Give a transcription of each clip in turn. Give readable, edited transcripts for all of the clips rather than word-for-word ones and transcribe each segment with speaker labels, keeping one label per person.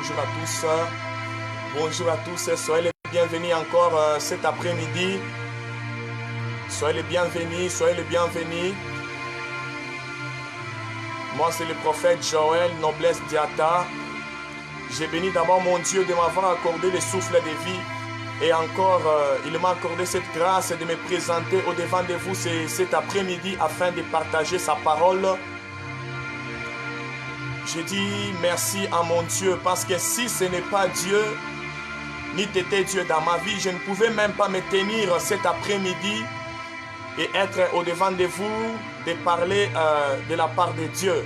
Speaker 1: bonjour à tous. Bonjour à tous, soyez les bienvenus encore cet après-midi. Soyez les bienvenus, soyez les bienvenus. Moi, c'est le prophète Joël Noblesse Diata. J'ai béni d'abord mon Dieu de m'avoir accordé le souffle de vie. Et encore, il m'a accordé cette grâce de me présenter au-devant de vous cet après-midi afin de partager sa parole. Je dis merci à mon Dieu parce que si ce n'est pas Dieu, ni t'étais Dieu dans ma vie, je ne pouvais même pas me tenir cet après-midi et être au-devant de vous, de parler de la part de Dieu.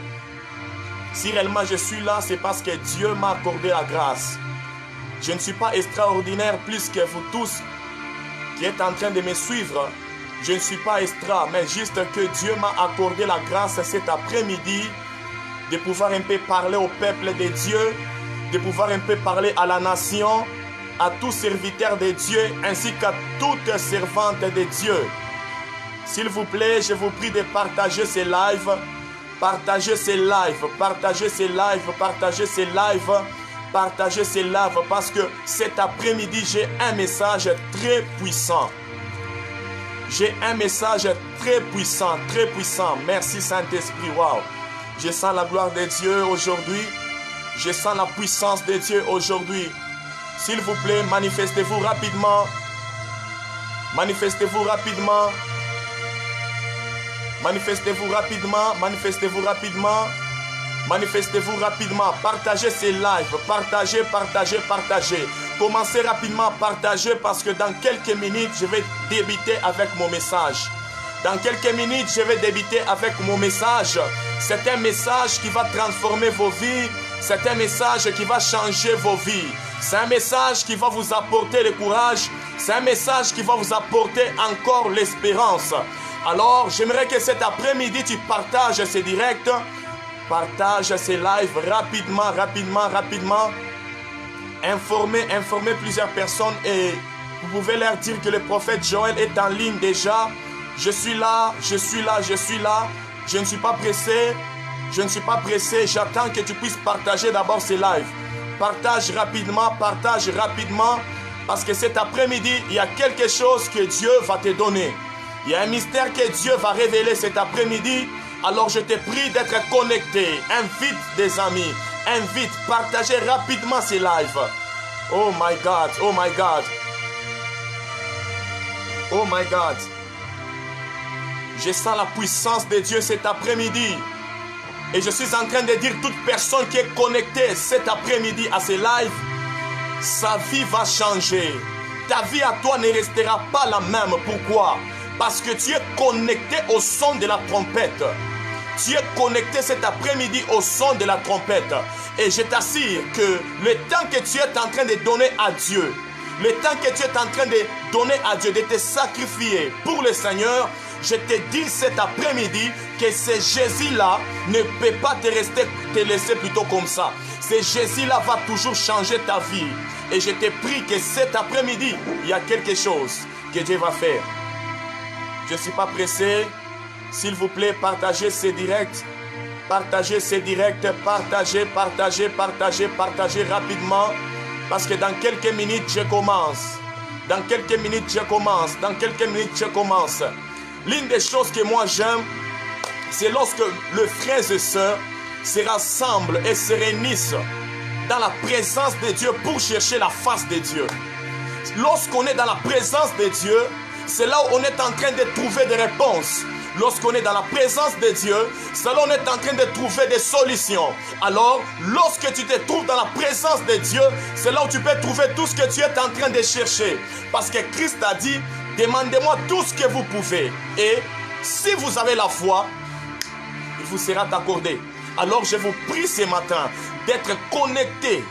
Speaker 1: Si réellement je suis là, c'est parce que Dieu m'a accordé la grâce. Je ne suis pas extraordinaire plus que vous tous qui êtes en train de me suivre. Je ne suis pas extra, mais juste que Dieu m'a accordé la grâce cet après-midi de pouvoir un peu parler au peuple de Dieu, de pouvoir un peu parler à la nation, à tous serviteurs de Dieu, ainsi qu'à toutes servantes de Dieu. S'il vous plaît, je vous prie de partager ces lives, partagez ces lives, partagez ces lives, partagez ces lives, partagez ces lives, parce que cet après-midi, j'ai un message très puissant. J'ai un message très puissant, très puissant. Merci Saint-Esprit, wow. Je sens la gloire de Dieu aujourd'hui. Je sens la puissance de Dieu aujourd'hui. S'il vous plaît, manifestez-vous rapidement. Manifestez-vous rapidement. Manifestez-vous rapidement. Manifestez-vous rapidement. Manifestez-vous rapidement. Partagez ces lives. Partagez, partagez, partagez. Commencez rapidement à partager parce que dans quelques minutes, je vais débuter avec mon message. Dans quelques minutes, je vais débuter avec mon message. C'est un message qui va transformer vos vies. C'est un message qui va changer vos vies. C'est un message qui va vous apporter le courage. C'est un message qui va vous apporter encore l'espérance. Alors, j'aimerais que cet après-midi, tu partages ces directs. Partage ces lives rapidement, rapidement, rapidement. Informez plusieurs personnes et vous pouvez leur dire que le prophète Joël est en ligne déjà. Je suis là, je suis là, je suis là. Je ne suis pas pressé. Je ne suis pas pressé. J'attends que tu puisses partager d'abord ces lives. Partage rapidement. Parce que cet après-midi, il y a quelque chose que Dieu va te donner. Il y a un mystère que Dieu va révéler cet après-midi. Alors je te prie d'être connecté. Invite des amis. Invite. Partagez rapidement ces lives. Oh my God. Oh my God. Oh my God. Je sens la puissance de Dieu cet après-midi. Et je suis en train de dire toute personne qui est connectée cet après-midi à ces lives, sa vie va changer. Ta vie à toi ne restera pas la même. Pourquoi? Parce que tu es connecté au son de la trompette. Tu es connecté cet après-midi au son de la trompette. Et je t'assure que le temps que tu es en train de donner à Dieu, le temps que tu es en train de donner à Dieu, de te sacrifier pour le Seigneur, je te dis cet après-midi que ce Jésus-là ne peut pas te laisser plutôt comme ça. Ce Jésus-là va toujours changer ta vie. Et je te prie que cet après-midi, il y a quelque chose que Dieu va faire. Je ne suis pas pressé. S'il vous plaît, partagez ces directs. Partagez ces directs. Partagez, partagez, partagez, partagez rapidement. Parce que dans quelques minutes, je commence. Dans quelques minutes, je commence. Dans quelques minutes, je commence. L'une des choses que moi j'aime, c'est lorsque les frères et sœurs se rassemblent et se réunissent dans la présence de Dieu pour chercher la face de Dieu. Lorsqu'on est dans la présence de Dieu, c'est là où on est en train de trouver des réponses. Lorsqu'on est dans la présence de Dieu, c'est là où on est en train de trouver des solutions. Alors, lorsque tu te trouves dans la présence de Dieu, c'est là où tu peux trouver tout ce que tu es en train de chercher. Parce que Christ a dit, demandez-moi tout ce que vous pouvez. Et si vous avez la foi, il vous sera accordé. Alors, je vous prie ce matin d'être connecté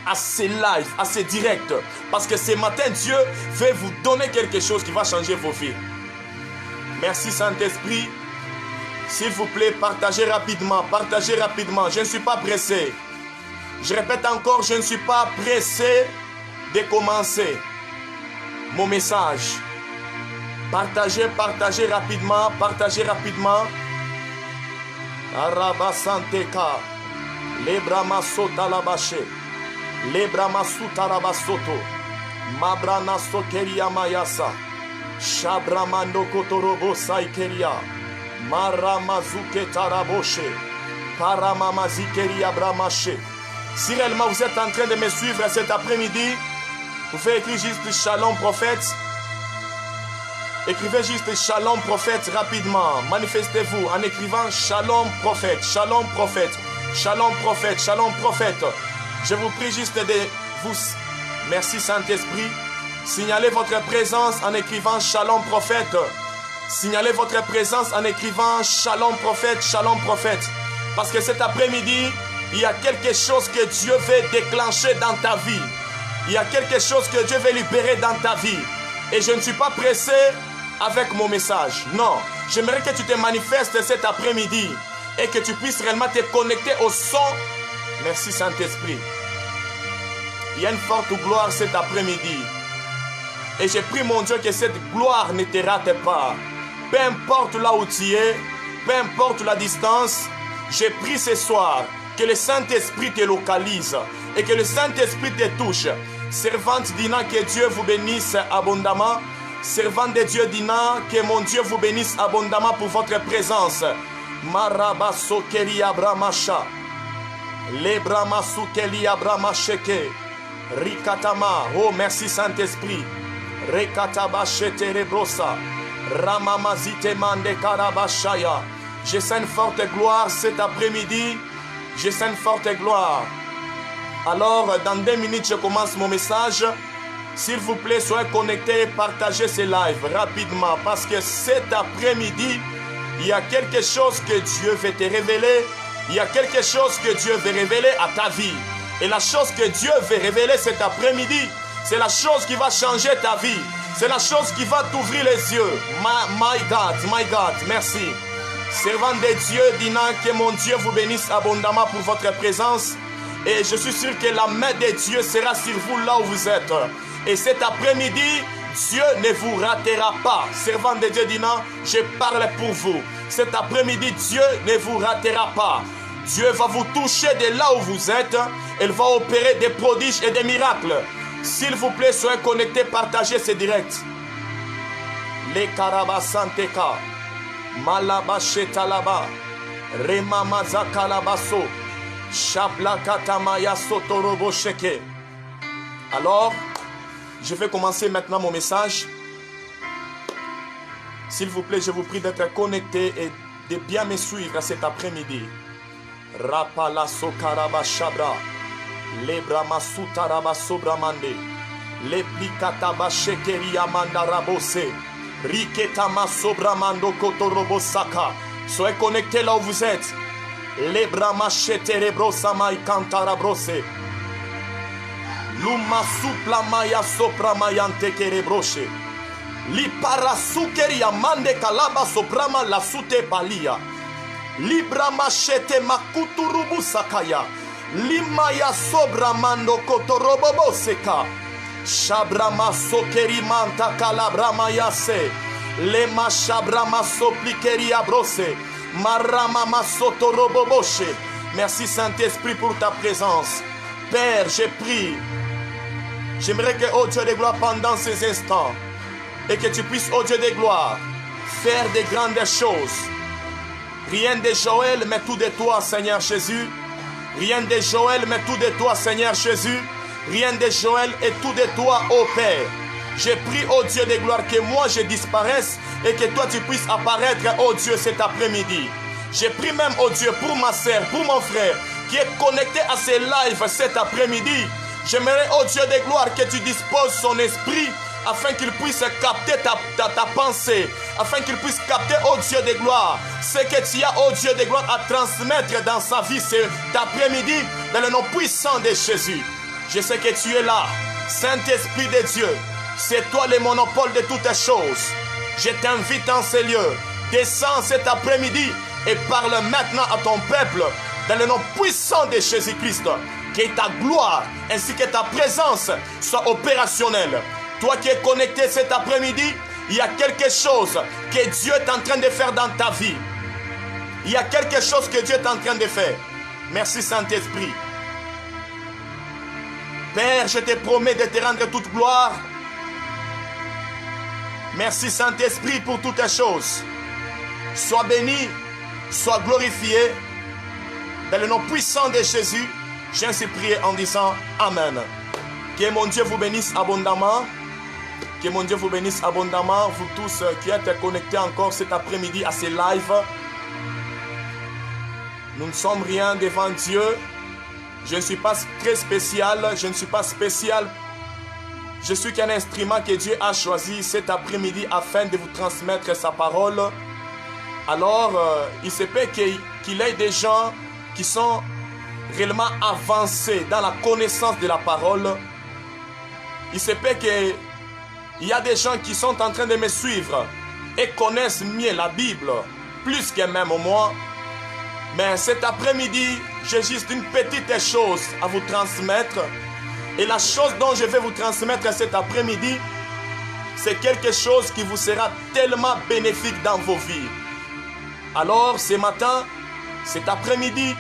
Speaker 1: à ces lives, à ces directs. Parce que ce matin, Dieu veut vous donner quelque chose qui va changer vos vies. Merci Saint-Esprit. S'il vous plaît, partagez rapidement. Partagez rapidement. Je ne suis pas pressé. Je répète encore, je ne suis pas pressé de commencer mon message. Partagez, partagez rapidement. Partagez rapidement. Arabasanteka. Lebrama sota labache. Lebrama suta labasoto. Mabrana sokeria mayasa. Shabramando kotorobo saikeria. Maramazuke taraboshe. Paramamazikeria bramache. Si réellement vous êtes en train de me suivre cet après-midi, vous pouvez écrire juste Shalom prophète. Écrivez juste Shalom prophète rapidement. Manifestez-vous en écrivant Shalom prophète, Shalom prophète, Shalom prophète, Shalom prophète. Je vous prie juste de vous, merci Saint-Esprit, signalez votre présence en écrivant Shalom prophète. Signalez votre présence en écrivant Shalom prophète, Shalom prophète. Parce que cet après-midi, il y a quelque chose que Dieu veut déclencher dans ta vie. Il y a quelque chose que Dieu veut libérer dans ta vie. Et je ne suis pas pressé avec mon message. Non, j'aimerais que tu te manifestes cet après-midi et que tu puisses réellement te connecter au son. Merci Saint-Esprit. Il y a une forte gloire cet après-midi. Et j'ai prie mon Dieu que cette gloire ne te rate pas. Peu importe là où tu es, peu importe la distance, j'ai prie ce soir que le Saint-Esprit te localise et que le Saint-Esprit te touche. Servante Dina, que Dieu vous bénisse abondamment. Servante de Dieu Dina, que mon Dieu vous bénisse abondamment pour votre présence. Marabaso keli abramasha. Lebramasu keli abramasheke. Rikatama. Oh, merci Saint-Esprit. Rekatabashete rebrosa. Ramamazite mande karabashaya. Je sens une forte gloire cet après-midi. Je sens une forte gloire. Alors, dans 2 minutes, je commence mon message. S'il vous plaît, soyez connectés et partagez ce live rapidement. Parce que cet après-midi, il y a quelque chose que Dieu veut te révéler. Il y a quelque chose que Dieu veut révéler à ta vie. Et la chose que Dieu veut révéler cet après-midi, c'est la chose qui va changer ta vie. C'est la chose qui va t'ouvrir les yeux. My God, merci. Servant de Dieu, Dina, que mon Dieu vous bénisse abondamment pour votre présence. Et je suis sûr que la main de Dieu sera sur vous là où vous êtes. Et cet après-midi, Dieu ne vous ratera pas. Servant de Dieu, Dina, je parle pour vous. Cet après-midi, Dieu ne vous ratera pas. Dieu va vous toucher de là où vous êtes. Il va opérer des prodiges et des miracles. S'il vous plaît, soyez connectés, partagez ce direct. Les Karabasanteka, Malabashetalaba, Remamazakalabaso, Shablakatamaya Sotorobo Sheke. Alors, je vais commencer maintenant mon message. S'il vous plaît, je vous prie d'être connectés et de bien me suivre cet après-midi. Rapala Sokaraba Shabra. Lebrama Sutaraba Sobramande. Leplikataba Shekeri Amanda Rabose. Riketama Sobramando Kotorobo Saka. Soyez connectés là où vous êtes. Lebrama Sheterebro Samai Kantarabrose. Luma Supla Maya Sopra Mayante Kerebroshe. Lipara Sukeria Mande Kalaba Soprama La Sute Balia. Librama Shete Makuturubu Sakaya. Limaya Sobramando Kotorobobo Seka. Shabrama Sokeri Manta Kalabrama Yase. Lema Shabrama Soplikeria Brose. Marama Masoto Roboboshe. Merci Saint-Esprit pour ta présence. Père, je prie. J'aimerais que, oh Dieu de gloire, pendant ces instants, et que tu puisses, oh Dieu de gloire, faire de grandes choses. Rien de Joël, mais tout de toi, Seigneur Jésus. Rien de Joël, mais tout de toi, Seigneur Jésus. Rien de Joël et tout de toi, ô Père. Je prie, ô Dieu de gloire, que moi je disparaisse et que toi tu puisses apparaître, ô Dieu, cet après-midi. Je prie même, ô Dieu, pour ma sœur, pour mon frère, qui est connecté à ces lives cet après-midi. J'aimerais, ô Dieu de gloire, que tu disposes son esprit afin qu'il puisse capter ta pensée, afin qu'il puisse capter, ô Dieu de gloire, ce que tu as, ô Dieu de gloire, à transmettre dans sa vie cet après-midi, dans le nom puissant de Jésus. Je sais que tu es là, Saint-Esprit de Dieu. C'est toi le monopole de toutes choses. Je t'invite en ces lieux. Descends cet après-midi et parle maintenant à ton peuple dans le nom puissant de Jésus-Christ. Que ta gloire ainsi que ta présence soient opérationnelles. Toi qui es connecté cet après-midi, il y a quelque chose que Dieu est en train de faire dans ta vie. Il y a quelque chose que Dieu est en train de faire. Merci Saint-Esprit. Père, je te promets de te rendre toute gloire. Merci Saint-Esprit pour toutes choses. Sois béni, sois glorifié. Dans le nom puissant de Jésus, j'ai ainsi prié en disant Amen. Que mon Dieu vous bénisse abondamment. Que mon Dieu vous bénisse abondamment. Vous tous qui êtes connectés encore cet après-midi à ces lives. Nous ne sommes rien devant Dieu. Je ne suis pas très spécial. Je ne suis pas spécial. Je suis qu'un instrument que Dieu a choisi cet après-midi afin de vous transmettre sa parole. Alors, il se peut qu'il y ait des gens qui sont réellement avancés dans la connaissance de la parole. Il se peut qu'il y a des gens qui sont en train de me suivre et connaissent mieux la Bible, plus que même moi. Mais cet après-midi, j'ai juste une petite chose à vous transmettre. Et la chose dont je vais vous transmettre cet après-midi, c'est quelque chose qui vous sera tellement bénéfique dans vos vies. Alors, ce matin, cet après-midi,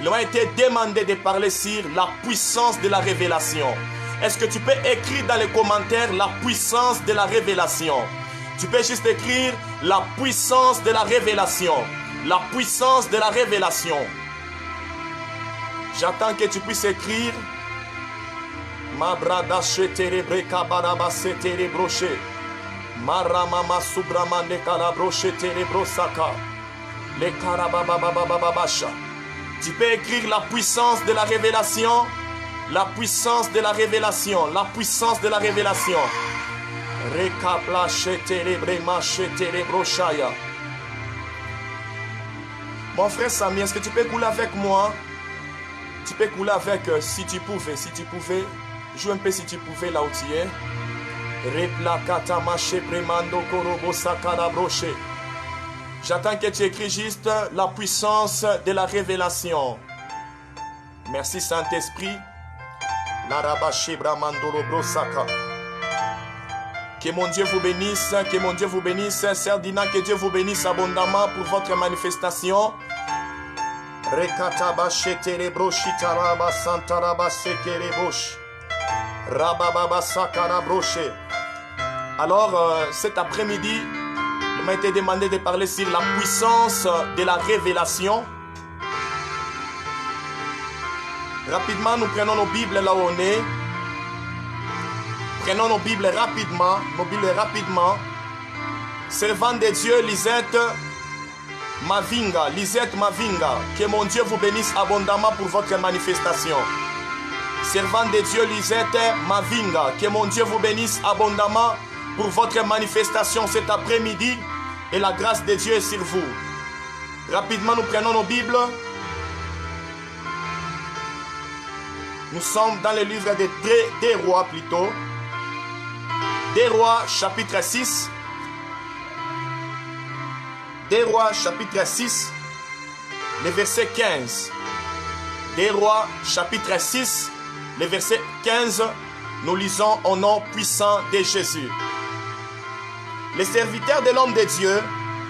Speaker 1: il m'a été demandé de parler sur la puissance de la révélation. Est-ce que tu peux écrire dans les commentaires la puissance de la révélation? Tu peux juste écrire la puissance de la révélation. La puissance de la révélation. J'attends que tu puisses écrire. Mabrada sheterebre kabaraba seterebroche. Maramama subramande kalabroche terebrosaka. Le karabababababasha. Tu peux écrire la puissance de la révélation. La puissance de la révélation. La puissance de la révélation. Rekapla sheterebre macheterebrochaya. Mon frère Samy, est-ce que tu peux couler avec moi? Tu peux couler avec, si tu pouvais, joue un peu si tu pouvais là où tu es. J'attends que tu écris juste la puissance de la révélation. Merci Saint-Esprit. Que mon Dieu vous bénisse, que mon Dieu vous bénisse. Sœur Dina, que Dieu vous bénisse abondamment pour votre manifestation. Rekataba sheterebro shitaraba santaraba sekerebosh. Rabababa sakarabroche. Alors, cet après-midi, il m'a été demandé de parler sur la puissance de la révélation. Rapidement, nous prenons nos Bibles là où on est. Prenons nos Bibles rapidement. Servant de Dieu, Lisette Mavinga. Que mon Dieu vous bénisse abondamment pour votre manifestation. Servant de Dieu, Lisette Mavinga. Que mon Dieu vous bénisse abondamment pour votre manifestation cet après-midi. Et la grâce de Dieu est sur vous. Rapidement, nous prenons nos Bibles. Nous sommes dans le livre des Rois plutôt. Des Rois, chapitre 6. Des Rois, chapitre 6, le verset 15. Des Rois, chapitre 6, le verset 15. Nous lisons au nom puissant de Jésus. Le serviteur de l'homme de Dieu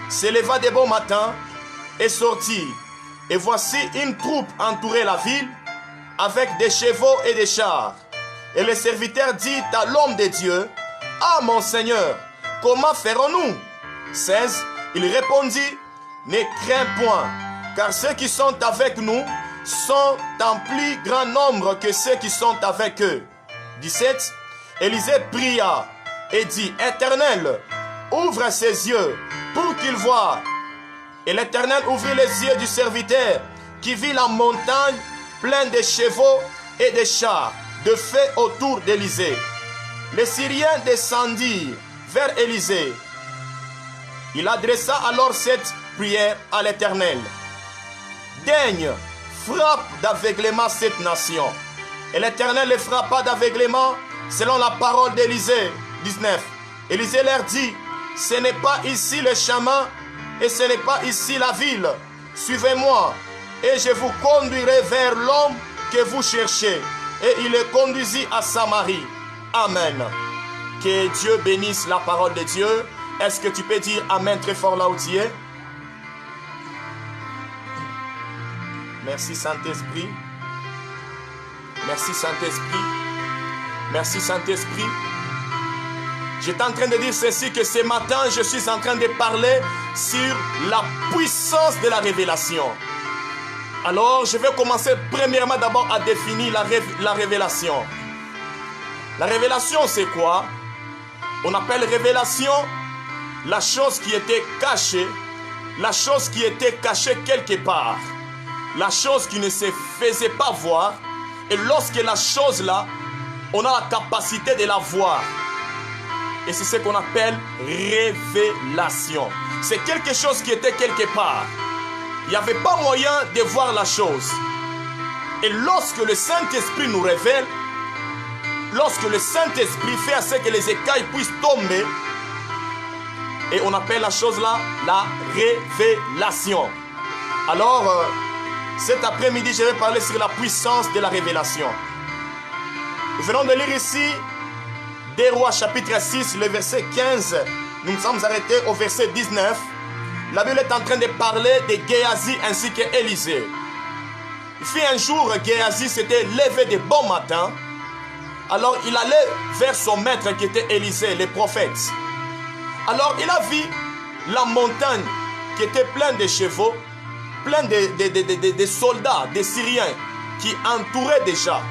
Speaker 1: s'éleva de bon matin et sortit. Et voici une troupe entourait la ville avec des chevaux et des chars. Et le serviteur dit à l'homme de Dieu: Ah mon Seigneur, comment ferons-nous? 16. Il répondit: Ne crains point, car ceux qui sont avec nous sont en plus grand nombre que ceux qui sont avec eux. 17. Élisée pria et dit: Éternel, ouvre ses yeux pour qu'il voie. Et l'Éternel ouvrit les yeux du serviteur qui vit la montagne pleine de chevaux et de chars de feu autour d'Élisée. Les Syriens descendirent vers Élisée. Il adressa alors cette prière à l'Éternel: Daigne, frappe d'aveuglement cette nation. Et l'Éternel les frappa d'aveuglement selon la parole d'Élisée. 19. Élisée leur dit: Ce n'est pas ici le chemin et ce n'est pas ici la ville. Suivez-moi et je vous conduirai vers l'homme que vous cherchez. Et il les conduisit à Samarie. Amen. Que Dieu bénisse la parole de Dieu. Est-ce que tu peux dire Amen très fort là où tu es? Merci Saint-Esprit. Merci Saint-Esprit. Merci Saint-Esprit. J'étais en train de dire ceci, que ce matin, je suis en train de parler sur la puissance de la révélation. Alors, je vais commencer premièrement d'abord à définir la révélation. La révélation, c'est quoi? On appelle révélation la chose qui était cachée, la chose qui était cachée quelque part, la chose qui ne se faisait pas voir. Et lorsque la chose là, on a la capacité de la voir. Et c'est ce qu'on appelle révélation. C'est quelque chose qui était quelque part. Il n'y avait pas moyen de voir la chose. Et lorsque le Saint-Esprit nous révèle, lorsque le Saint-Esprit fait à ce que les écailles puissent tomber, et on appelle la chose là la révélation. Alors, cet après-midi, je vais parler sur la puissance de la révélation. Nous venons de lire ici des Rois chapitre 6, le verset 15. Nous nous sommes arrêtés au verset 19. La Bible est en train de parler de Géasi ainsi qu'Élisée. Il fit un jour, Géasi s'était levé de bon matin. Alors il allait vers son maître qui était Élisée, le prophète. Alors il a vu la montagne qui était pleine de chevaux, pleine de soldats, des Syriens qui entouraient déjà,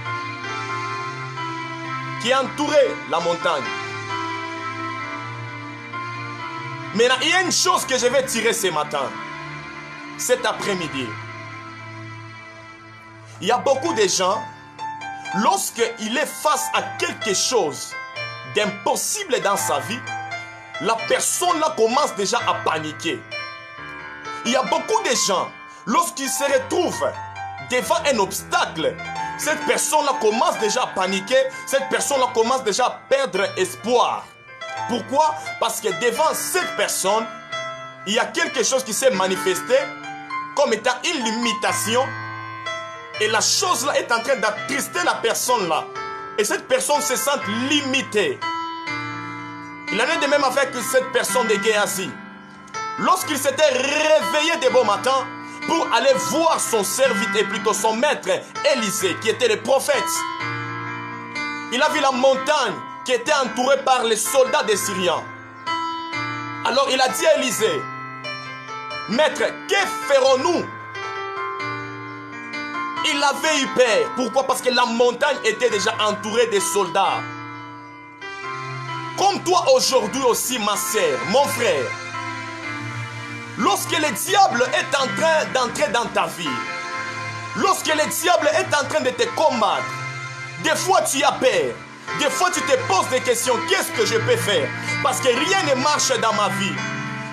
Speaker 1: qui entouraient la montagne. Maintenant, il y a une chose que je vais tirer ce matin, cet après-midi. Il y a beaucoup de gens, lorsqu'il est face à quelque chose d'impossible dans sa vie, la personne là commence déjà à paniquer. Il y a beaucoup de gens, lorsqu'ils se retrouvent devant un obstacle, cette personne là commence déjà à paniquer, cette personne là commence déjà à perdre espoir. Pourquoi? Parce que devant cette personne, il y a quelque chose qui s'est manifesté comme étant une limitation. Et la chose là est en train d'attrister la personne là. Et cette personne se sent limitée. Il en est de même avec cette personne de Géasi. Lorsqu'il s'était réveillé de bon matin pour aller voir son serviteur, plutôt son maître Élisée, qui était le prophète, il a vu la montagne qui était entourée par les soldats des Syriens. Alors il a dit à Élisée, maître, que ferons-nous? Il avait eu peur. Pourquoi? Parce que la montagne était déjà entourée de soldats. Comme toi aujourd'hui aussi, ma sœur, mon frère, lorsque le diable est en train d'entrer dans ta vie, lorsque le diable est en train de te combattre, des fois tu as peur, des fois tu te poses des questions, qu'est-ce que je peux faire? Parce que rien ne marche dans ma vie.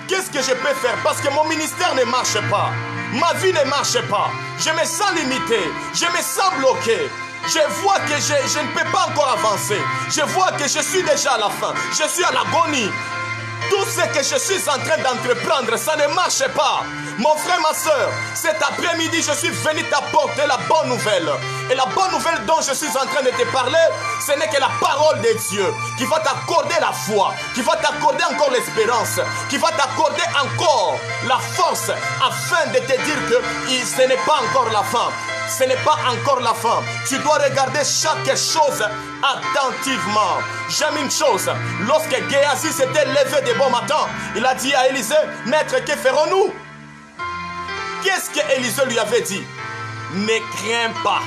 Speaker 1: Qu'est-ce que je peux faire? Parce que mon ministère ne marche pas. Ma vie ne marche pas. Je me sens limité. Je me sens bloqué. Je vois que je ne peux pas encore avancer. Je vois que je suis déjà à la fin. Je suis à l'agonie. Tout ce que je suis en train d'entreprendre, ça ne marche pas. Mon frère, ma soeur, cet après-midi, je suis venu t'apporter la bonne nouvelle. Et la bonne nouvelle dont je suis en train de te parler, ce n'est que la parole de Dieu qui va t'accorder la foi, qui va t'accorder encore l'espérance, qui va t'accorder encore la force afin de te dire que ce n'est pas encore la fin. Ce n'est pas encore la fin. Tu dois regarder chaque chose attentivement. J'aime une chose. Lorsque Géasi s'était levé de bon matin, il a dit à Élisée, maître, que ferons-nous? Qu'est-ce que Élisée lui avait dit? Ne crains pas.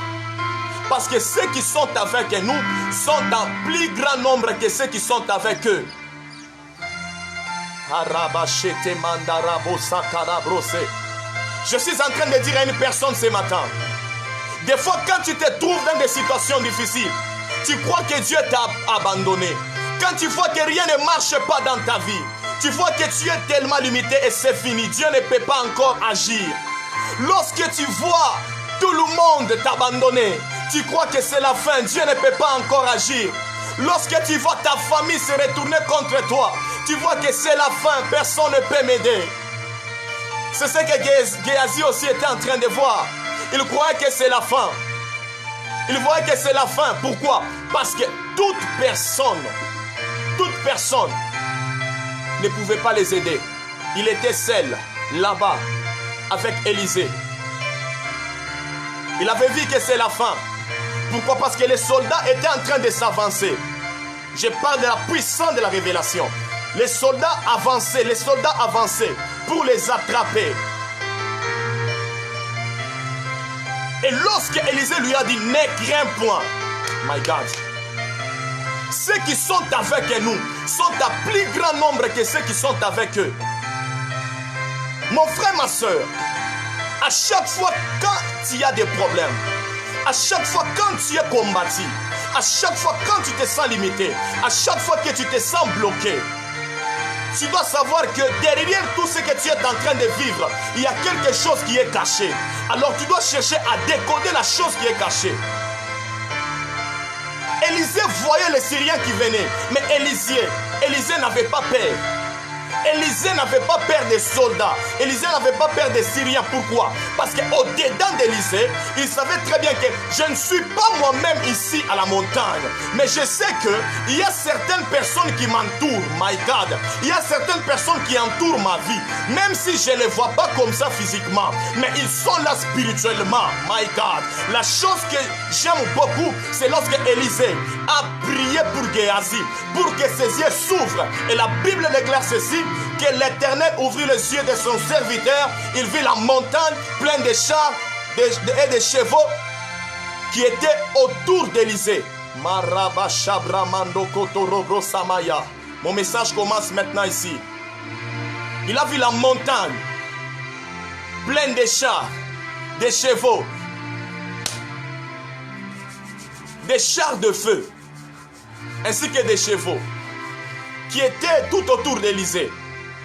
Speaker 1: Parce que ceux qui sont avec nous sont en plus grand nombre que ceux qui sont avec eux. Je suis en train de dire à une personne ce matin, des fois quand tu te trouves dans des situations difficiles, tu crois que Dieu t'a abandonné. Quand tu vois que rien ne marche pas dans ta vie, tu vois que tu es tellement limité et c'est fini. Dieu ne peut pas encore agir. Lorsque tu vois tout le monde t'abandonner, tu crois que c'est la fin. Dieu ne peut pas encore agir. Lorsque tu vois ta famille se retourner contre toi, tu vois que c'est la fin. Personne ne peut m'aider. C'est ce que Géasi aussi était en train de voir. Il croyait que c'est la fin. Il voyait que c'est la fin. Pourquoi? Parce que toute personne ne pouvait pas les aider. Il était seul, là-bas, avec Élisée. Il avait vu que c'est la fin. Pourquoi? Parce que les soldats étaient en train de s'avancer. Je parle de la puissance de la révélation. Les soldats avançaient pour les attraper. Et lorsque Élisée lui a dit, ne crains point, my God, ceux qui sont avec nous sont à plus grand nombre que ceux qui sont avec eux. Mon frère, ma soeur, à chaque fois quand il y a des problèmes, à chaque fois quand tu es combattu, à chaque fois quand tu te sens limité, à chaque fois que tu te sens bloqué, tu dois savoir que derrière tout ce que tu es en train de vivre, il y a quelque chose qui est caché. Alors tu dois chercher à décoder la chose qui est cachée. Élisée voyait les Syriens qui venaient, mais Élisée n'avait pas peur. Élisée n'avait pas peur des soldats. Élisée n'avait pas peur des Syriens. Pourquoi? Parce qu'au-dedans d'Élisée, il savait très bien que je ne suis pas moi-même ici à la montagne. Mais je sais qu'il y a certaines personnes qui m'entourent. My God. Il y a certaines personnes qui entourent ma vie. Même si je ne les vois pas comme ça physiquement. Mais ils sont là spirituellement. My God. La chose que j'aime beaucoup, c'est lorsque Élisée a prié pour Géasi, pour que ses yeux s'ouvrent. Et la Bible déclare ceci, que l'Éternel ouvrit les yeux de son serviteur. Il vit la montagne pleine de chars et de chevaux qui étaient autour d'Élisée. Mon message commence maintenant ici. Il a vu la montagne pleine de chars, de chevaux, des chars de feu, ainsi que des chevaux qui étaient tout autour d'Élisée.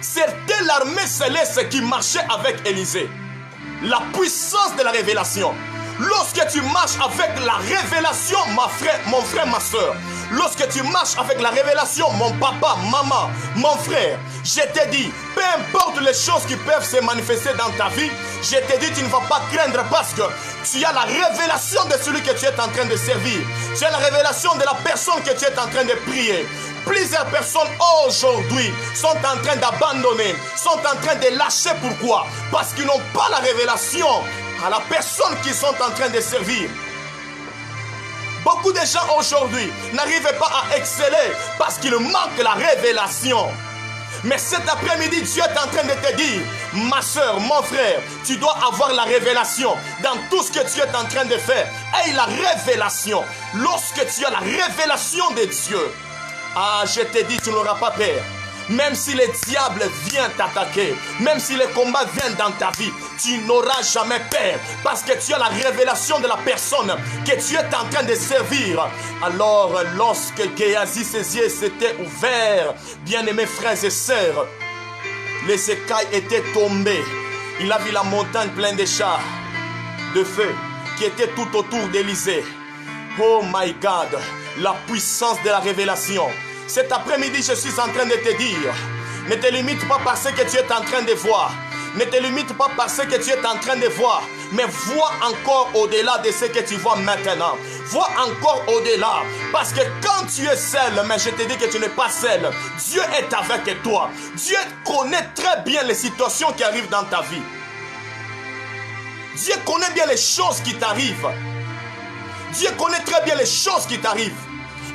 Speaker 1: C'était l'armée céleste qui marchait avec Élisée. La puissance de la révélation. Lorsque tu marches avec la révélation, mon frère, ma soeur, lorsque tu marches avec la révélation, mon papa, maman, mon frère, je te dis, peu importe les choses qui peuvent se manifester dans ta vie, je te dis, tu ne vas pas craindre parce que tu as la révélation de celui que tu es en train de servir. Tu as la révélation de la personne que tu es en train de prier. Plusieurs personnes aujourd'hui sont en train d'abandonner, sont en train de lâcher. Pourquoi? Parce qu'ils n'ont pas la révélation à la personne qu'ils sont en train de servir. Beaucoup de gens aujourd'hui n'arrivent pas à exceller parce qu'il manque la révélation. Mais cet après-midi, Dieu est en train de te dire, ma soeur, mon frère, tu dois avoir la révélation dans tout ce que tu es en train de faire. Et la révélation, lorsque tu as la révélation de Dieu, je te dis, tu n'auras pas peur. Même si le diable vient t'attaquer, même si les combats viennent dans ta vie, tu n'auras jamais peur. Parce que tu as la révélation de la personne que tu es en train de servir. Alors, lorsque Géasi, ses yeux s'étaient ouverts, bien-aimés frères et sœurs, les écailles étaient tombées. Il a vu la montagne pleine de chars de feu qui étaient tout autour d'Élisée. Oh my God, la puissance de la révélation. Cet après-midi, je suis en train de te dire, ne te limite pas par ce que tu es en train de voir. Ne te limite pas par ce que tu es en train de voir, mais vois encore au-delà de ce que tu vois maintenant. Vois encore au-delà, parce que quand tu es seul, mais je te dis que tu n'es pas seul, Dieu est avec toi. Dieu connaît très bien les situations qui arrivent dans ta vie. Dieu connaît bien les choses qui t'arrivent. Dieu connaît très bien les choses qui t'arrivent.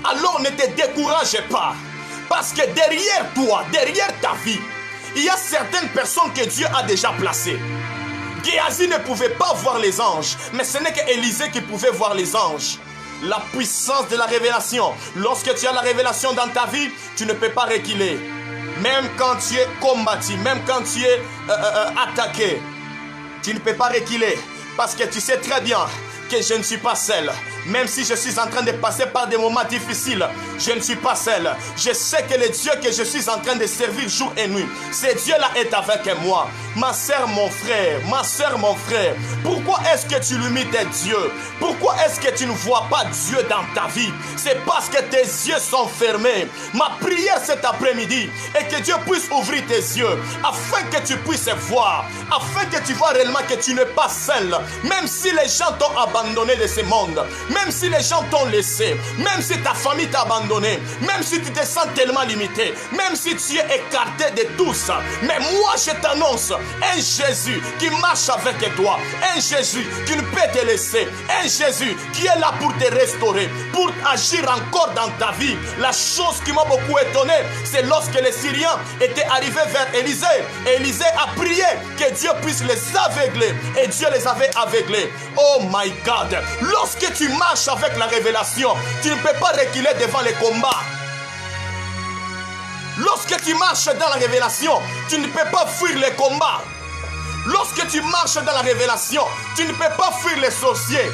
Speaker 1: Alors ne te décourage pas. Parce que derrière toi, derrière ta vie, il y a certaines personnes que Dieu a déjà placées. Géasi ne pouvait pas voir les anges, mais ce n'est qu'Élisée qui pouvait voir les anges. La puissance de la révélation. Lorsque tu as la révélation dans ta vie, tu ne peux pas reculer. Même quand tu es combattu, même quand tu es attaqué, tu ne peux pas reculer. Parce que tu sais très bien que je ne suis pas seul. Même si je suis en train de passer par des moments difficiles, je ne suis pas seul. Je sais que le Dieu que je suis en train de servir jour et nuit, ce Dieu-là est avec moi. Ma soeur, mon frère, ma soeur, mon frère, pourquoi est-ce que tu limites Dieu? Pourquoi est-ce que tu ne vois pas Dieu dans ta vie? C'est parce que tes yeux sont fermés. Ma prière cet après-midi est que Dieu puisse ouvrir tes yeux afin que tu puisses voir, afin que tu vois réellement que tu n'es pas seul. Même si les gens t'ont abandonné de ce monde, même si les gens t'ont laissé, même si ta famille t'a abandonné, même si tu te sens tellement limité, même si tu es écarté de tout ça. Mais moi, je t'annonce un Jésus qui marche avec toi, un Jésus qui ne peut te laisser, un Jésus qui est là pour te restaurer, pour agir encore dans ta vie. La chose qui m'a beaucoup étonné, c'est lorsque les Syriens étaient arrivés vers Élisée. Élisée a prié que Dieu puisse les aveugler et Dieu les avait aveuglés. Oh my God! Lorsque tu marches avec la révélation, tu ne peux pas reculer devant les combats. Lorsque tu marches dans la révélation, tu ne peux pas fuir les combats. Lorsque tu marches dans la révélation, tu ne peux pas fuir les sorciers.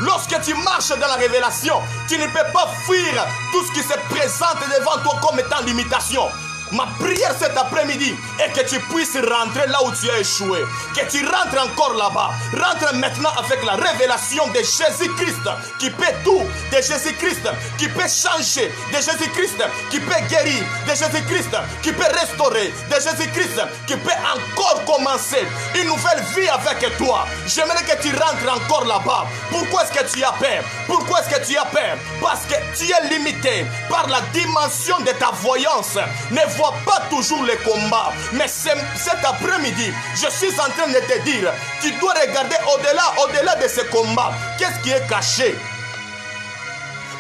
Speaker 1: Lorsque tu marches dans la révélation, tu ne peux pas fuir tout ce qui se présente devant toi comme étant limitation. Ma prière cet après-midi est que tu puisses rentrer là où tu as échoué. Que tu rentres encore là-bas. Rentre maintenant avec la révélation de Jésus-Christ qui peut tout. De Jésus-Christ qui peut changer. De Jésus-Christ qui peut guérir. De Jésus-Christ qui peut restaurer. De Jésus-Christ qui peut encore commencer une nouvelle vie avec toi. J'aimerais que tu rentres encore là-bas. Pourquoi est-ce que tu as peur? Pourquoi est-ce que tu as peur? Parce que tu es limité par la dimension de ta voyance. Ne vois pas toujours les combats, mais cet après-midi, je suis en train de te dire, tu dois regarder au-delà de ces combats. Qu'est-ce qui est caché?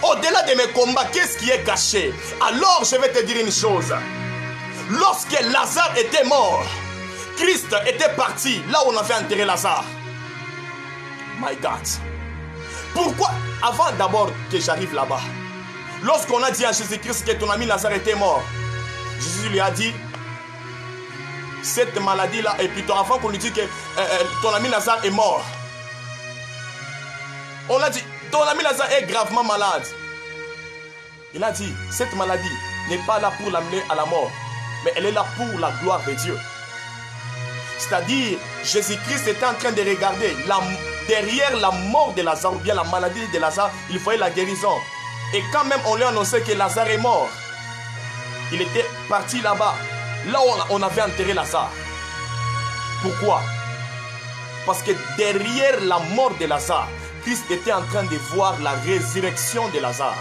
Speaker 1: Au-delà de mes combats, qu'est-ce qui est caché? Alors, je vais te dire une chose. Lorsque Lazare était mort, Christ était parti là où on avait enterré Lazare. My God. Pourquoi? Avant d'abord que j'arrive là-bas, lorsqu'on a dit à Jésus-Christ que ton ami Lazare était mort, Jésus lui a dit, cette maladie-là, et plutôt avant qu'on lui dise que ton ami Lazare est mort, on a dit, ton ami Lazare est gravement malade. Il a dit, cette maladie n'est pas là pour l'amener à la mort, mais elle est là pour la gloire de Dieu. C'est-à-dire, Jésus-Christ était en train de regarder derrière la mort de Lazare, ou bien la maladie de Lazare, il voyait la guérison. Et quand même on lui a annoncé que Lazare est mort, il était parti là-bas, là où on avait enterré Lazare. Pourquoi? Parce que derrière la mort de Lazare, Christ était en train de voir la résurrection de Lazare.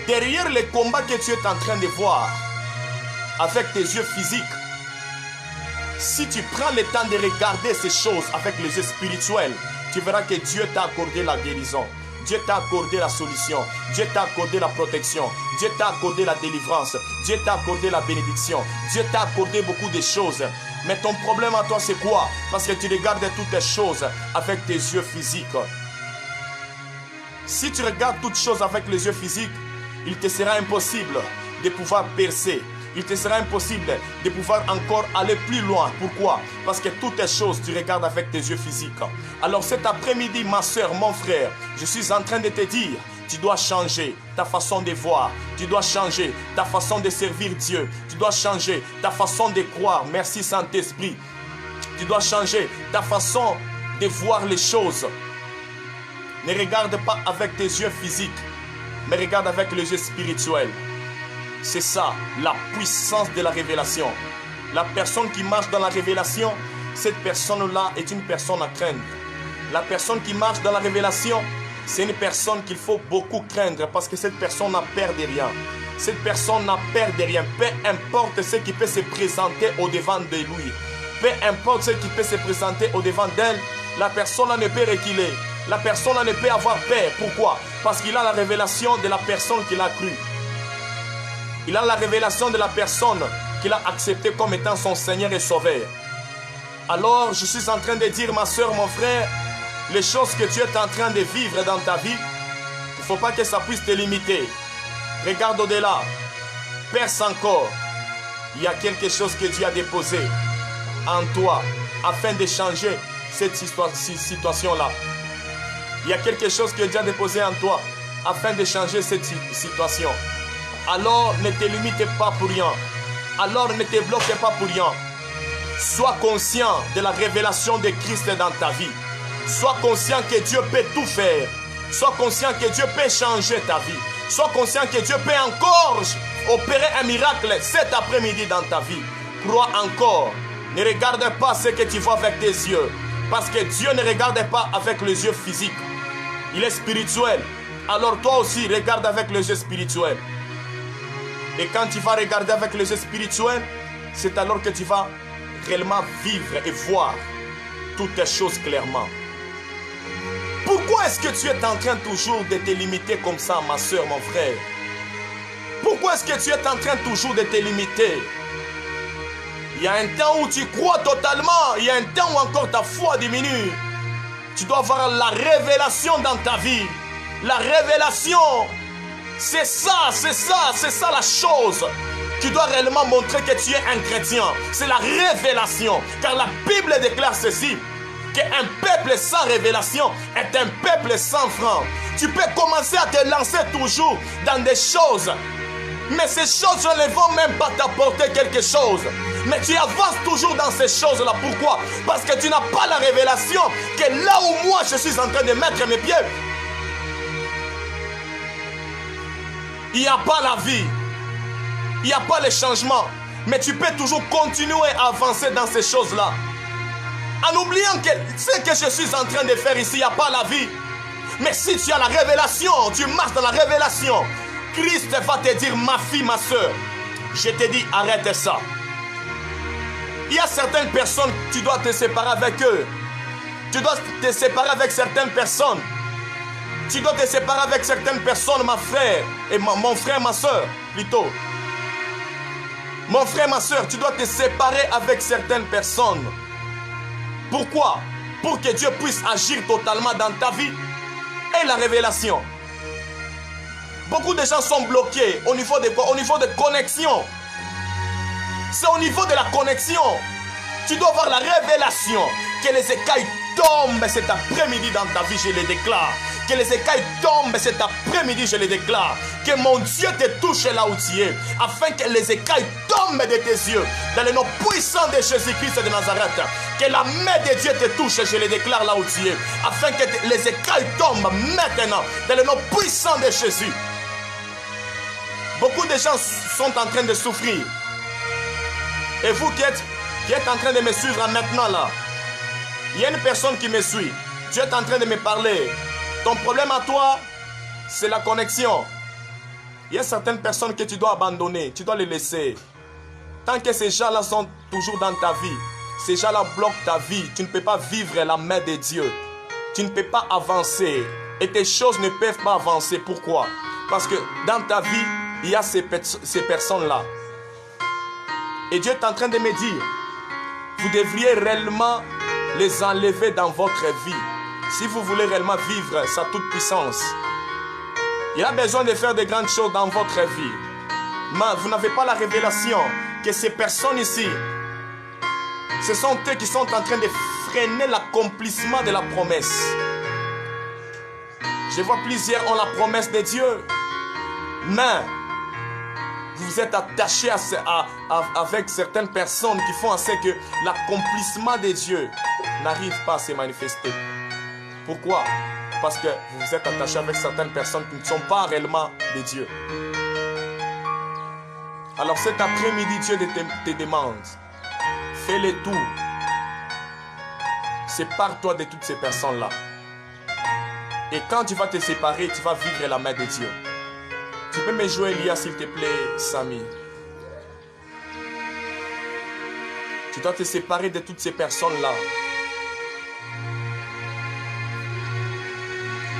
Speaker 1: Derrière les combats que tu es en train de voir avec tes yeux physiques, si tu prends le temps de regarder ces choses avec les yeux spirituels, tu verras que Dieu t'a accordé la guérison. Dieu t'a accordé la solution. Dieu t'a accordé la protection. Dieu t'a accordé la délivrance. Dieu t'a accordé la bénédiction. Dieu t'a accordé beaucoup de choses. Mais ton problème à toi, c'est quoi? Parce que tu regardes toutes les choses avec tes yeux physiques. Si tu regardes toutes choses avec les yeux physiques, il te sera impossible de pouvoir percer. Il te sera impossible de pouvoir encore aller plus loin. Pourquoi? Parce que toutes les choses, tu regardes avec tes yeux physiques. Alors cet après-midi, ma soeur, mon frère, je suis en train de te dire, tu dois changer ta façon de voir. Tu dois changer ta façon de servir Dieu. Tu dois changer ta façon de croire. Merci Saint-Esprit. Tu dois changer ta façon de voir les choses. Ne regarde pas avec tes yeux physiques, mais regarde avec les yeux spirituels. C'est ça, la puissance de la révélation. La personne qui marche dans la révélation, cette personne-là est une personne à craindre. La personne qui marche dans la révélation, c'est une personne qu'il faut beaucoup craindre parce que cette personne n'a peur de rien. Cette personne n'a peur de rien. Peu importe ce qui peut se présenter au-devant de lui. Peu importe ce qui peut se présenter au-devant d'elle, la personne ne peut reculer. La personne ne peut avoir peur. Pourquoi? Parce qu'il a la révélation de la personne qu'il a cru. Il a la révélation de la personne qu'il a acceptée comme étant son Seigneur et Sauveur. Alors, je suis en train de dire, ma soeur, mon frère, les choses que tu es en train de vivre dans ta vie, il ne faut pas que ça puisse te limiter. Regarde au-delà. Perce encore. Il y a quelque chose que Dieu a déposé en toi afin de changer cette situation-là. Il y a quelque chose que Dieu a déposé en toi afin de changer cette situation. Alors ne te limite pas pour rien. Alors ne te bloque pas pour rien. Sois conscient de la révélation de Christ dans ta vie. Sois conscient que Dieu peut tout faire. Sois conscient que Dieu peut changer ta vie. Sois conscient que Dieu peut encore opérer un miracle cet après-midi dans ta vie. Crois encore. Ne regarde pas ce que tu vois avec tes yeux. Parce que Dieu ne regarde pas avec les yeux physiques. il est spirituel. Alors toi aussi, regarde avec les yeux spirituels. Et quand tu vas regarder avec les yeux spirituels, c'est alors que tu vas réellement vivre et voir toutes les choses clairement. Pourquoi est-ce que tu es en train toujours de te limiter comme ça, ma soeur, mon frère? Pourquoi est-ce que tu es en train toujours de te limiter? Il y a un temps où tu crois totalement, il y a un temps où encore ta foi diminue. Tu dois avoir la révélation dans ta vie. La révélation, c'est ça la chose. Tu dois réellement montrer que tu es un chrétien. C'est la révélation. Car la Bible déclare ceci, qu'un peuple sans révélation est un peuple sans frein. Tu peux commencer à te lancer toujours dans des choses, mais ces choses ne vont même pas t'apporter quelque chose. Mais tu avances toujours dans ces choses-là. Pourquoi? Parce que tu n'as pas la révélation que là où moi je suis en train de mettre mes pieds, il n'y a pas la vie. Il n'y a pas le changement. Mais tu peux toujours continuer à avancer dans ces choses-là. En oubliant que ce que je suis en train de faire ici, il n'y a pas la vie. Mais si tu as la révélation, tu marches dans la révélation, Christ va te dire, ma fille, ma soeur, je te dis, arrête ça. Il y a certaines personnes, tu dois te séparer avec eux. Tu dois te séparer avec certaines personnes. Tu dois te séparer avec certaines personnes, ma frère, et mon frère, ma soeur, plutôt. Mon frère, ma soeur, tu dois te séparer avec certaines personnes. Pourquoi? Pour que Dieu puisse agir totalement dans ta vie et la révélation. Beaucoup de gens sont bloqués au niveau de quoi? Au niveau de connexion. C'est au niveau de la connexion. Tu dois avoir la révélation. Que les écailles tombent cet après-midi dans ta vie, je les déclare. Que les écailles tombent cet après-midi, je les déclare. Que mon Dieu te touche là où tu es. Afin que les écailles tombent de tes yeux. Dans le nom puissant de Jésus-Christ de Nazareth. Que la main de Dieu te touche, je les déclare là où tu es. Afin que les écailles tombent maintenant. Dans le nom puissant de Jésus. Beaucoup de gens sont en train de souffrir. Et vous qui êtes en train de me suivre maintenant là. Il y a une personne qui me suit. Dieu est en train de me parler. Ton problème à toi, c'est la connexion. Il y a certaines personnes que tu dois abandonner. Tu dois les laisser. Tant que ces gens-là sont toujours dans ta vie, ces gens-là bloquent ta vie. Tu ne peux pas vivre la main de Dieu. Tu ne peux pas avancer. Et tes choses ne peuvent pas avancer. Pourquoi? Parce que dans ta vie, il y a ces personnes-là. Et Dieu est en train de me dire, vous devriez réellement les enlever dans votre vie. Si vous voulez réellement vivre sa toute puissance. Il a besoin de faire de grandes choses dans votre vie. Mais vous n'avez pas la révélation que ces personnes ici, ce sont eux qui sont en train de freiner l'accomplissement de la promesse. Je vois plusieurs ont la promesse de Dieu. Mais vous êtes attachés avec certaines personnes qui font en sorte que l'accomplissement de Dieu n'arrive pas à se manifester. Pourquoi? Parce que vous vous êtes attachés avec certaines personnes qui ne sont pas réellement de Dieu. Alors cet après-midi, Dieu te demande, fais le tout. Sépare-toi de toutes ces personnes-là. Et quand tu vas te séparer, tu vas vivre la main de Dieu. Tu peux me jouer Elia, s'il te plaît, Samy. Tu dois te séparer de toutes ces personnes-là.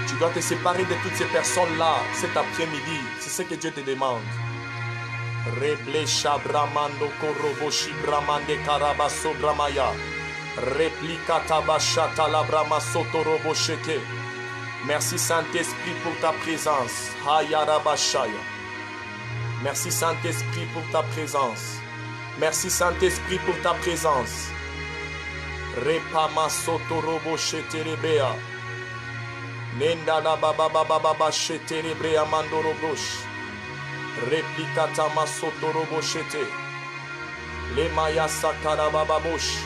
Speaker 1: Tu dois te séparer de toutes ces personnes-là cet après-midi. C'est ce que Dieu te demande. Reble shabramando koroboshi bramande karabaso bramaya. Replika tabashata la bramasoto robosheke. Merci Saint-Esprit pour ta présence. Hayarabashaya. Merci Saint-Esprit pour ta présence. Merci Saint-Esprit pour ta présence. Repama soto roboshete rebea. Nenda la baba baba baba shete rebea mandorobosh. Replicata masoto roboshete. Le maya sakara baba bosh.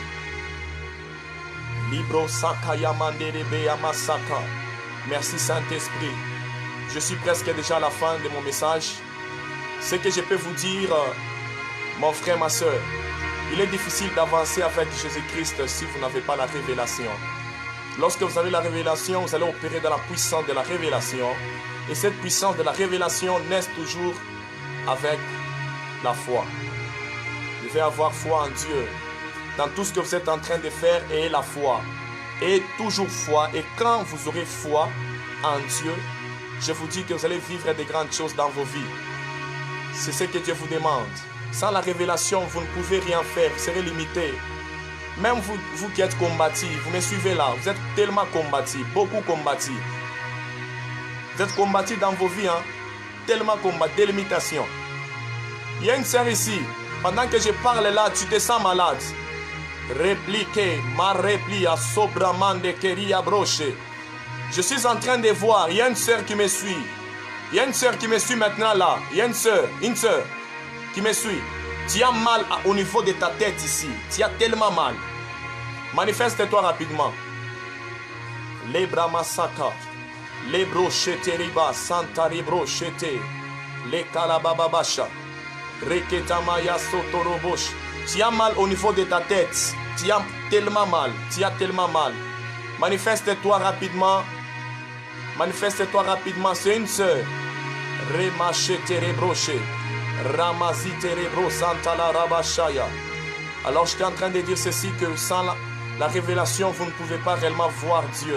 Speaker 1: Libro sakaya manderebea masaka. Merci Saint-Esprit. Je suis presque déjà à la fin de mon message. Ce que je peux vous dire, mon frère, ma soeur, il est difficile d'avancer avec Jésus-Christ si vous n'avez pas la révélation. Lorsque vous avez la révélation, vous allez opérer dans la puissance de la révélation. Et cette puissance de la révélation naît toujours avec la foi. Vous devez avoir foi en Dieu. Dans tout ce que vous êtes en train de faire, ayez la foi. Ayez toujours foi. Et quand vous aurez foi en Dieu, je vous dis que vous allez vivre de grandes choses dans vos vies. C'est ce que Dieu vous demande. Sans la révélation, vous ne pouvez rien faire. Vous serez limité. Même vous qui êtes combattis, vous me suivez là. Vous êtes tellement combattis, beaucoup combattis. Vous êtes combattis dans vos vies, hein? Tellement combattis, des limitations. Il y a une sœur ici. Pendant que je parle là, tu te sens malade. Répliquez, ma repli à sobraman de keria broche. Je suis en train de voir, il y a une sœur qui me suit. Il y a une sœur qui me suit maintenant là. Il y a une sœur qui me suit. Tu as mal au niveau de ta tête ici. Tu as tellement mal. Manifeste-toi rapidement. Les bramasaka, les brochete riba, santa ribrochete, les kalabababasha, reketamaya sotorobosh. Tu as mal au niveau de ta tête. Tu as tellement mal. Tu as tellement mal. Manifeste-toi rapidement. Manifeste-toi rapidement. C'est une sœur. Remachete rebroche. Ramazite rebro santala rabashaya. Alors je suis en train de dire ceci, que sans la révélation, vous ne pouvez pas réellement voir Dieu.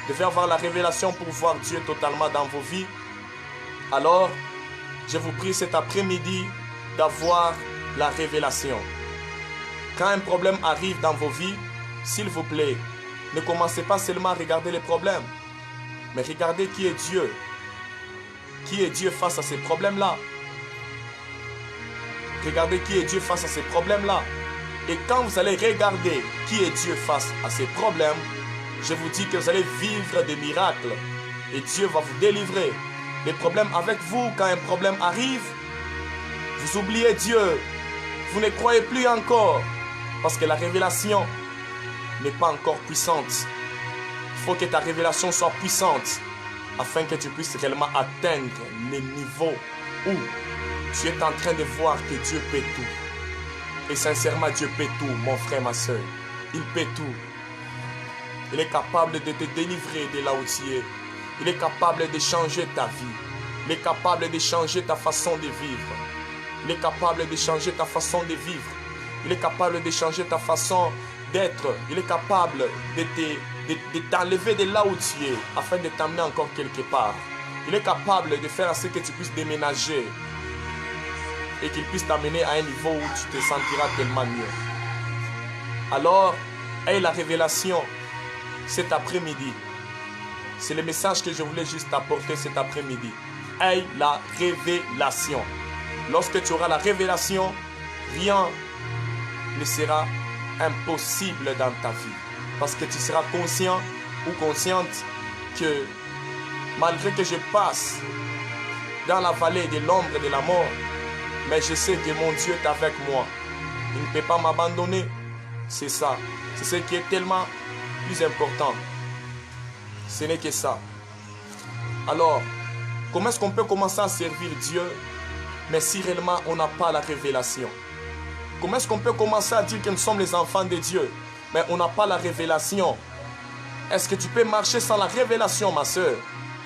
Speaker 1: Vous devez avoir la révélation pour voir Dieu totalement dans vos vies. Alors, je vous prie cet après-midi d'avoir la révélation. Quand un problème arrive dans vos vies, s'il vous plaît, ne commencez pas seulement à regarder les problèmes, mais regardez qui est Dieu. Qui est Dieu face à ces problèmes-là? Regardez qui est Dieu face à ces problèmes-là. Et quand vous allez regarder qui est Dieu face à ces problèmes, je vous dis que vous allez vivre des miracles. Et Dieu va vous délivrer. Les problèmes avec vous, quand un problème arrive, vous oubliez Dieu. Vous ne croyez plus encore. Parce que la révélation n'est pas encore puissante. Il faut que ta révélation soit puissante afin que tu puisses réellement atteindre les niveaux où tu es en train de voir que Dieu peut tout. Et sincèrement, Dieu peut tout, mon frère, ma soeur. Il peut tout. Il est capable de te délivrer de là où tu es. Il est capable de changer ta vie. Il est capable de changer ta façon de vivre. Il est capable de changer ta façon de vivre. Il est capable de changer ta façon d'être. Il est capable de t'enlever de là où tu es afin de t'amener encore quelque part. Il est capable de faire en sorte que tu puisses déménager et qu'il puisse t'amener à un niveau où tu te sentiras tellement mieux. Alors, aie la révélation cet après-midi. C'est le message que je voulais juste apporter cet après-midi. Aie la révélation. Lorsque tu auras la révélation, rien ne sera impossible dans ta vie. Parce que tu seras conscient ou consciente que malgré que je passe dans la vallée de l'ombre de la mort, mais je sais que mon Dieu est avec moi. Il ne peut pas m'abandonner. C'est ça. C'est ce qui est tellement plus important. Ce n'est que ça. Alors, comment est-ce qu'on peut commencer à servir Dieu, mais si réellement on n'a pas la révélation? Comment est-ce qu'on peut commencer à dire que nous sommes les enfants de Dieu, mais on n'a pas la révélation? Est-ce que tu peux marcher sans la révélation, ma soeur,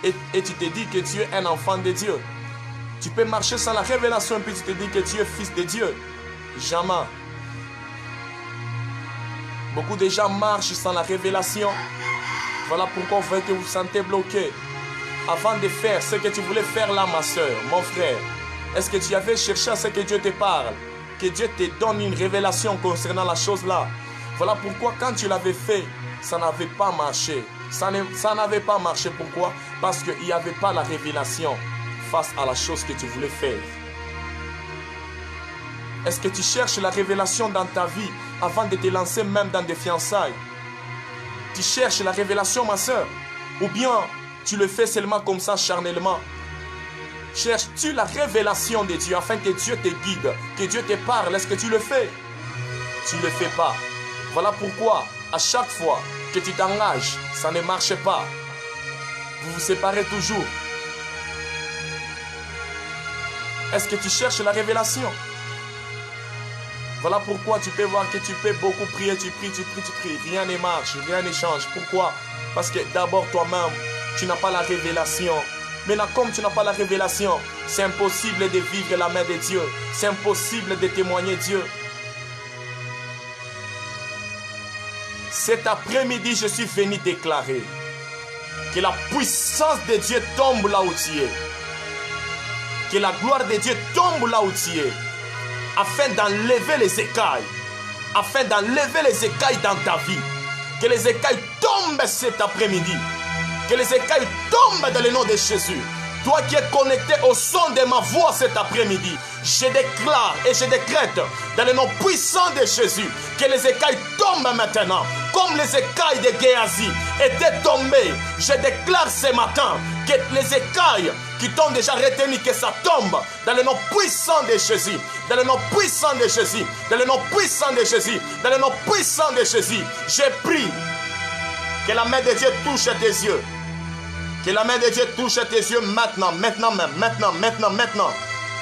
Speaker 1: et tu te dis que Dieu est un enfant de Dieu? Tu peux marcher sans la révélation et puis tu te dis que Dieu est fils de Dieu? Jamais. Beaucoup de gens marchent sans la révélation. Voilà pourquoi vous voyez que vous vous sentez bloqué. Avant de faire ce que tu voulais faire là, ma soeur, mon frère, est-ce que tu avais cherché à ce que Dieu te parle? Que Dieu te donne une révélation concernant la chose là. Voilà pourquoi quand tu l'avais fait, ça n'avait pas marché. Ça n'avait pas marché. Pourquoi? Parce qu'il n'y avait pas la révélation face à la chose que tu voulais faire. Est-ce que tu cherches la révélation dans ta vie avant de te lancer même dans des fiançailles? Tu cherches la révélation, ma soeur? Ou bien tu le fais seulement comme ça, charnellement? Cherches-tu la révélation de Dieu afin que Dieu te guide, que Dieu te parle? Est-ce que tu le fais? Tu ne le fais pas. Voilà pourquoi, à chaque fois que tu t'engages, ça ne marche pas. Vous vous séparez toujours. Est-ce que tu cherches la révélation? Voilà pourquoi tu peux voir que tu peux beaucoup prier, tu pries, rien ne marche, rien ne change. Pourquoi? Parce que d'abord toi-même, tu n'as pas la révélation. Maintenant, comme tu n'as pas la révélation, c'est impossible de vivre la main de Dieu. C'est impossible de témoigner Dieu. Cet après-midi, je suis venu déclarer que la puissance de Dieu tombe là où tu es. Que la gloire de Dieu tombe là où tu es. Afin d'enlever les écailles. Afin d'enlever les écailles dans ta vie. Que les écailles tombent cet après-midi. Que les écailles tombent dans le nom de Jésus. Toi qui es connecté au son de ma voix cet après-midi, je déclare et je décrète dans le nom puissant de Jésus que les écailles tombent maintenant. Comme les écailles de Géasi étaient tombées, je déclare ce matin que les écailles qui t'ont déjà retenu, que ça tombe dans le nom puissant de Jésus. Dans le nom puissant de Jésus. Dans le nom puissant de Jésus. Dans le nom puissant de Jésus. J'ai pris que la main de Dieu touche tes yeux. Que la main de Dieu touche tes yeux maintenant, maintenant même, maintenant.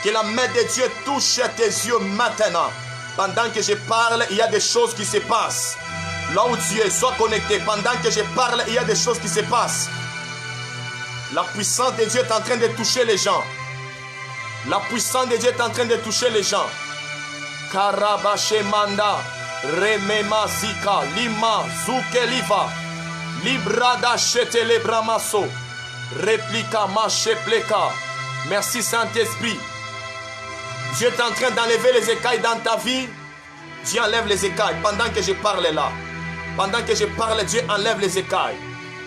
Speaker 1: Que la main de Dieu touche tes yeux maintenant. Pendant que je parle, il y a des choses qui se passent. Là où tu es, sois connecté. Pendant que je parle, il y a des choses qui se passent. La puissance de Dieu est en train de toucher les gens. La puissance de Dieu est en train de toucher les gens. Karabashemanda, Remema Zika, Lima, Zukeliva, Librada Chetelebramaso, Réplica Machepleka. Merci Saint-Esprit. Dieu est en train d'enlever les écailles dans ta vie. Dieu enlève les écailles pendant que je parle là. Pendant que je parle, Dieu enlève les écailles.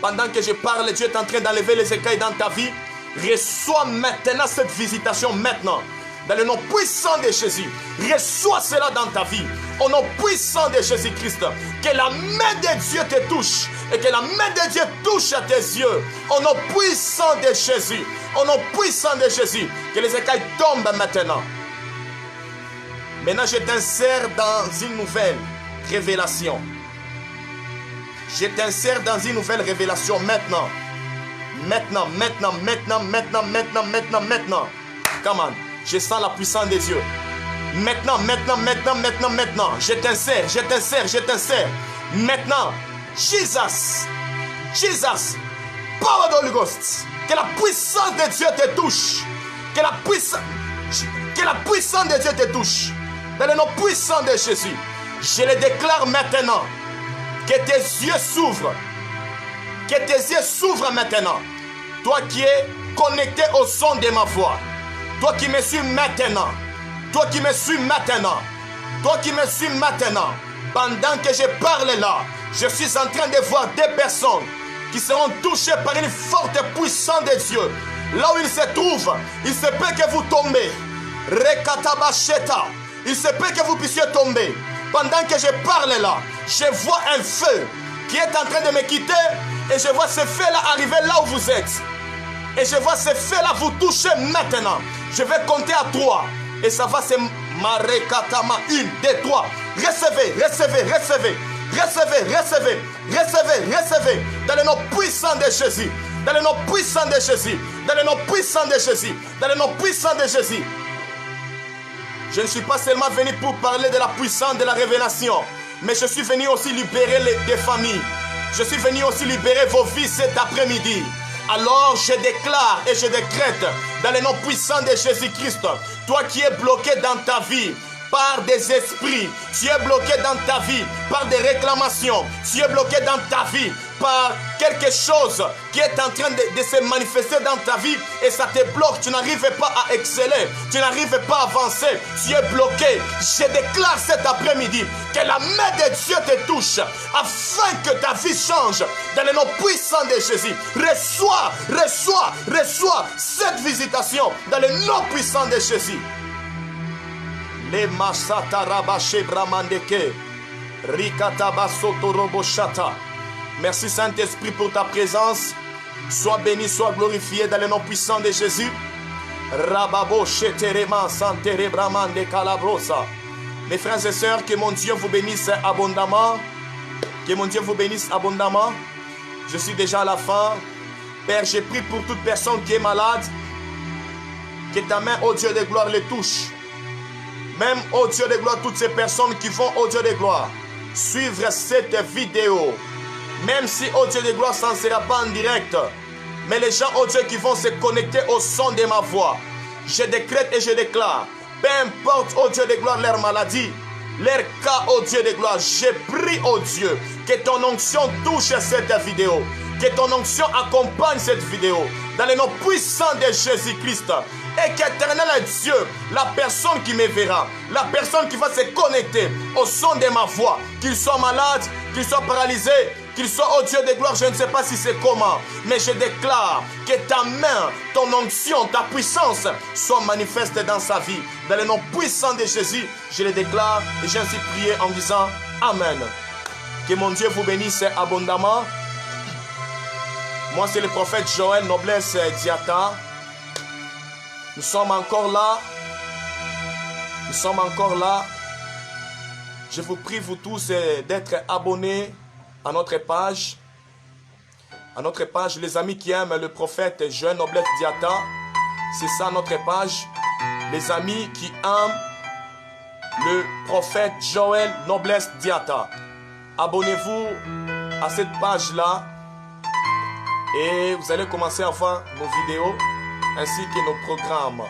Speaker 1: Pendant que je parle, Dieu est en train d'enlever les écailles dans ta vie. Reçois maintenant cette visitation maintenant. Dans le nom puissant de Jésus. Reçois cela dans ta vie. Au nom puissant de Jésus-Christ. Que la main de Dieu te touche. Et que la main de Dieu touche à tes yeux. Au nom puissant de Jésus. Au nom puissant de Jésus. Que les écailles tombent maintenant. Maintenant, je t'insère dans une nouvelle révélation. Je t'insère dans une nouvelle révélation maintenant. Maintenant. Come on. Je sens la puissance de Dieu. Maintenant. Je t'insère. Maintenant. Jesus. Power of the Holy Ghost. Que la puissance de Dieu te touche. Que la puissance de Dieu te touche. Dans le nom puissant de Jésus. Je le déclare maintenant. Que tes yeux s'ouvrent. Que tes yeux s'ouvrent maintenant. Toi qui es connecté au son de ma voix. Toi qui me suis maintenant. Pendant que je parle là, je suis en train de voir des personnes qui seront touchées par une forte puissance de Dieu. Là où ils se trouvent, il se peut que vous tombez. Rekatabasheta. Il se peut que vous puissiez tomber. Pendant que je parle là, je vois un feu qui est en train de me quitter. Et je vois ce feu là arriver là où vous êtes. Et je vois ce feu là vous toucher maintenant. Je vais compter à 3. Et ça va se marekatama. 1, 2, 3. Recevez. Dans le nom puissant de Jésus. Dans le nom puissant de Jésus. Je ne suis pas seulement venu pour parler de la puissance de la révélation, mais je suis venu aussi libérer des familles. Je suis venu aussi libérer vos vies cet après-midi. Alors je déclare et je décrète dans le nom puissant de Jésus-Christ, toi qui es bloqué dans ta vie par des esprits, tu es bloqué dans ta vie par des réclamations, tu es bloqué dans ta vie par quelque chose qui est en train de se manifester dans ta vie et ça te bloque, tu n'arrives pas à exceller, tu n'arrives pas à avancer, tu es bloqué. Je déclare cet après-midi que la main de Dieu te touche afin que ta vie change dans le nom puissant de Jésus. Reçois cette visitation dans le nom puissant de Jésus. Les masata rabaché bramandeke rikataba sotoroboshata. Merci Saint-Esprit pour ta présence. Sois béni, sois glorifié dans le nom puissant de Jésus. Rababo sheterema santere bramande calabrosa. Mes frères et sœurs, que mon Dieu vous bénisse abondamment. Que mon Dieu vous bénisse abondamment. Je suis déjà à la fin. Père, j'ai prie pour toute personne qui est malade. Que ta main, ô Dieu de gloire, les touche. Même, ô Dieu de gloire, toutes ces personnes qui vont, ô Dieu de gloire, suivre cette vidéo. Même si, oh Dieu de gloire, ça ne sera pas en direct. Mais les gens, oh Dieu, qui vont se connecter au son de ma voix. Je décrète et je déclare. Peu importe, oh Dieu de gloire, leur maladie, leur cas, oh Dieu de gloire. Je prie, oh Dieu, que ton onction touche cette vidéo. Que ton onction accompagne cette vidéo. Dans le nom puissant de Jésus-Christ. Et qu'éternel Dieu, la personne qui me verra, la personne qui va se connecter au son de ma voix, qu'il soit malade, qu'il soit paralysé, qu'il soit, oh Dieu de gloire, je ne sais pas si c'est comment, mais je déclare que ta main, ton onction, ta puissance soit manifeste dans sa vie. Dans le nom puissant de Jésus, je le déclare et j'ai ainsi prié en disant Amen. Que mon Dieu vous bénisse abondamment. Moi, c'est le prophète Joël Noblesse Diata. Nous sommes encore là. Nous sommes encore là. Je vous prie, vous tous, d'être abonnés à notre page. À notre page, les amis qui aiment le prophète Joël Noblesse Diata. C'est ça notre page. Les amis qui aiment le prophète Joël Noblesse Diata. Abonnez-vous à cette page-là. Et vous allez commencer à voir nos vidéos ainsi que nos programmes.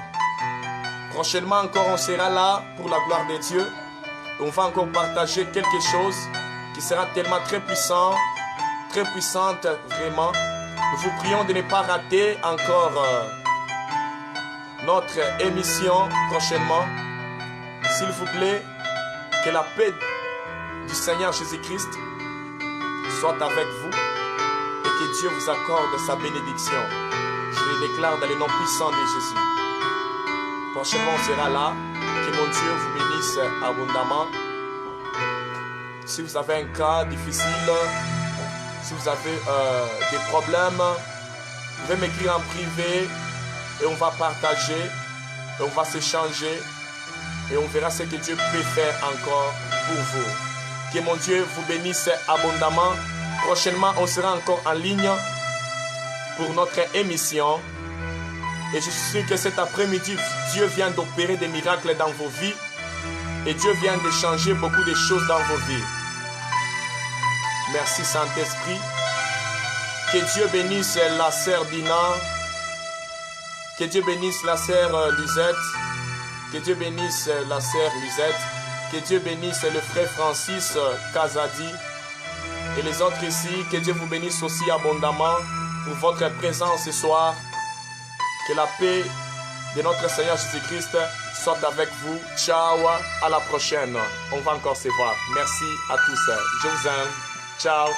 Speaker 1: Prochainement encore, on sera là pour la gloire de Dieu. Et on va encore partager quelque chose qui sera tellement très puissant, très puissante vraiment. Nous vous prions de ne pas rater encore notre émission prochainement. S'il vous plaît, que la paix du Seigneur Jésus-Christ soit avec vous. Que Dieu vous accorde sa bénédiction. Je le déclare dans le nom puissant de Jésus. Prochainement, on sera là. Que mon Dieu vous bénisse abondamment. Si vous avez un cas difficile, si vous avez des problèmes, vous pouvez m'écrire en privé et on va partager, et on va s'échanger et on verra ce que Dieu peut faire encore pour vous. Que mon Dieu vous bénisse abondamment. Prochainement, on sera encore en ligne pour notre émission. Et je suis sûr que cet après-midi, Dieu vient d'opérer des miracles dans vos vies. Et Dieu vient de changer beaucoup de choses dans vos vies. Merci Saint-Esprit. Que Dieu bénisse la sœur Dina. Que Dieu bénisse la sœur Lisette. Que Dieu bénisse la sœur Lisette. Que Dieu bénisse le frère Francis Kazadi. Et les autres ici, que Dieu vous bénisse aussi abondamment pour votre présence ce soir. Que la paix de notre Seigneur Jésus-Christ soit avec vous. Ciao, à la prochaine. On va encore se voir. Merci à tous. Je vous aime. Ciao.